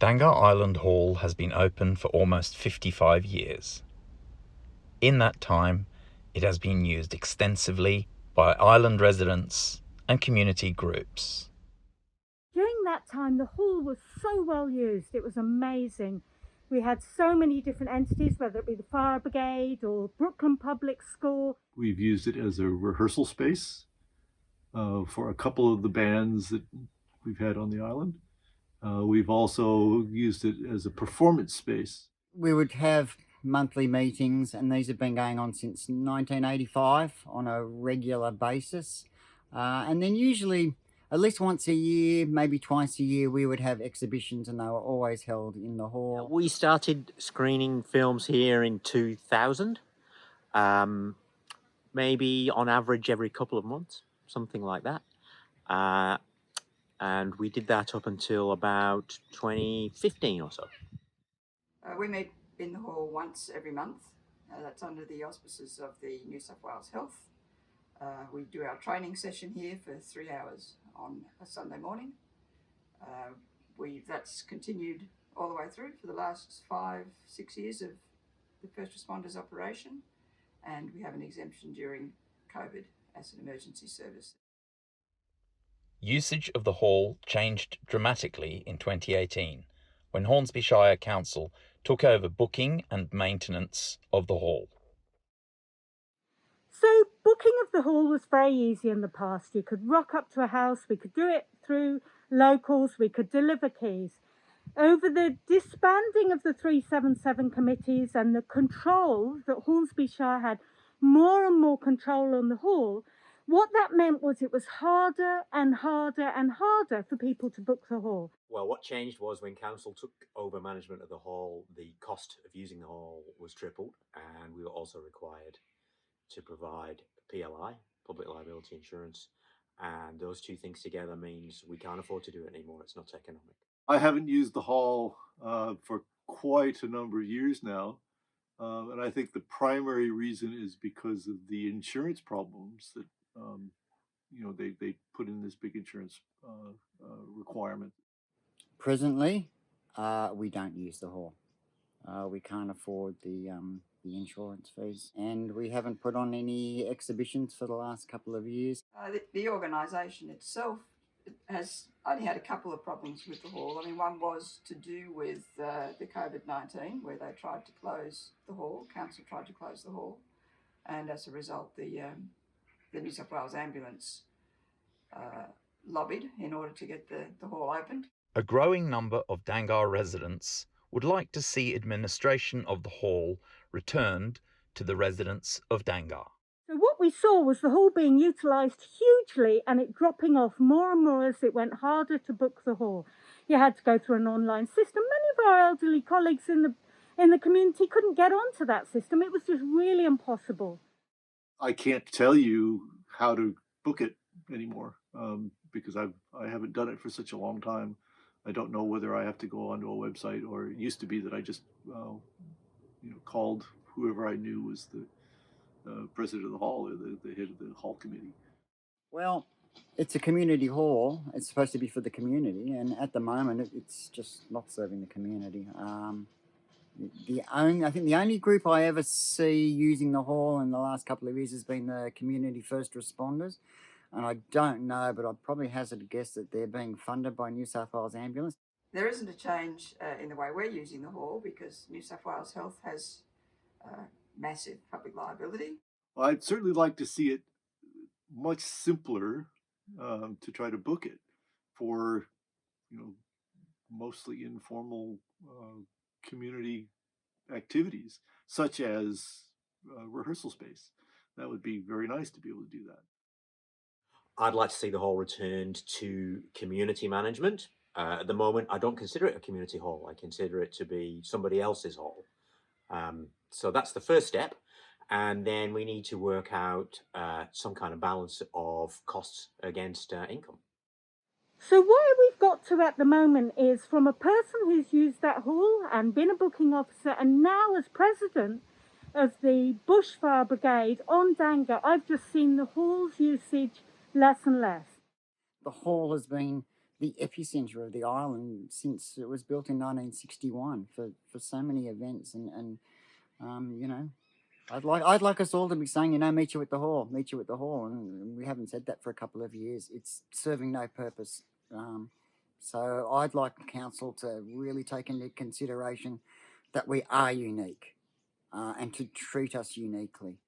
Dangar Island Hall has been open for almost 55 years. In that time, it has been used extensively by island residents and community groups. During that time, the hall was so well used, it was amazing. We had so many different entities, whether it be the fire brigade or Brooklyn Public School. We've used it as a rehearsal space for a couple of the bands that we've had on the island. We've also used it as a performance space. We would have monthly meetings, and these have been going on since 1985 on a regular basis. And then usually at least once a year, maybe twice a year, we would have exhibitions, and they were always held in the hall. We started screening films here in 2000, maybe on average every couple of months, something like that. And we did that up until about 2015 or so. We meet in the hall once every month. That's under the auspices of the New South Wales Health. We do our training session here for 3 hours on a Sunday morning. That's continued all the way through for the last 5-6 years of the first responders operation, and we have an exemption during COVID as an emergency service. Usage of the hall changed dramatically in 2018 when Hornsby Shire Council took over booking and maintenance of the hall. So booking of the hall was very easy in the past. You could rock up to a house, we could do it through locals, we could deliver keys. Over the disbanding of the 377 committees and the control that Hornsby Shire had, more and more control on the hall, what that meant was it was harder and harder and harder for people to book the hall. Well, what changed was when council took over management of the hall, the cost of using the hall was tripled, and we were also required to provide PLI, public liability insurance, and those two things together means we can't afford to do it anymore. It's not economic. I haven't used the hall for quite a number of years now, and I think the primary reason is because of the insurance problems that they put in this big insurance requirement. Presently, we don't use the hall. We can't afford the insurance fees, and we haven't put on any exhibitions for the last couple of years. The organisation itself has only had a couple of problems with the hall. I mean, one was to do with the COVID-19, where they tried to close the hall. Council tried to close the hall, and as a result, the New South Wales Ambulance lobbied in order to get the hall opened. A growing number of Dangar residents would like to see administration of the hall returned to the residents of Dangar. So what we saw was the hall being utilised hugely and it dropping off more and more as it went harder to book the hall. You had to go through an online system. Many of our elderly colleagues in the community couldn't get onto that system. It was just really impossible. I can't tell you how to book it anymore because I haven't done it for such a long time. I don't know whether I have to go onto a website, or it used to be that I just called whoever I knew was the president of the hall or the head of the hall committee. Well, it's a community hall. It's supposed to be for the community, and at the moment it's just not serving the community. I think the only group I ever see using the hall in the last couple of years has been the community first responders. And I don't know, but I'd probably hazard a guess that they're being funded by New South Wales Ambulance. There isn't a change in the way we're using the hall because New South Wales Health has massive public liability. Well, I'd certainly like to see it much simpler to try to book it for, mostly informal community activities, such as rehearsal space. That would be very nice to be able to do that. I'd like to see the hall returned to community management. At the moment, I don't consider it a community hall. I consider it to be somebody else's hall. So that's the first step. And then we need to work out some kind of balance of costs against income. So what we've got to at the moment is, from a person who's used that hall and been a booking officer and now as president of the Bushfire Brigade on Dangar, I've just seen the hall's usage less and less. The hall has been the epicentre of the island since it was built in 1961 for so many events, and you know, I'd like us all to be saying, you know, meet you at the hall, meet you at the hall, and we haven't said that for a couple of years. It's serving no purpose. So I'd like council to really take into consideration that we are unique, and to treat us uniquely.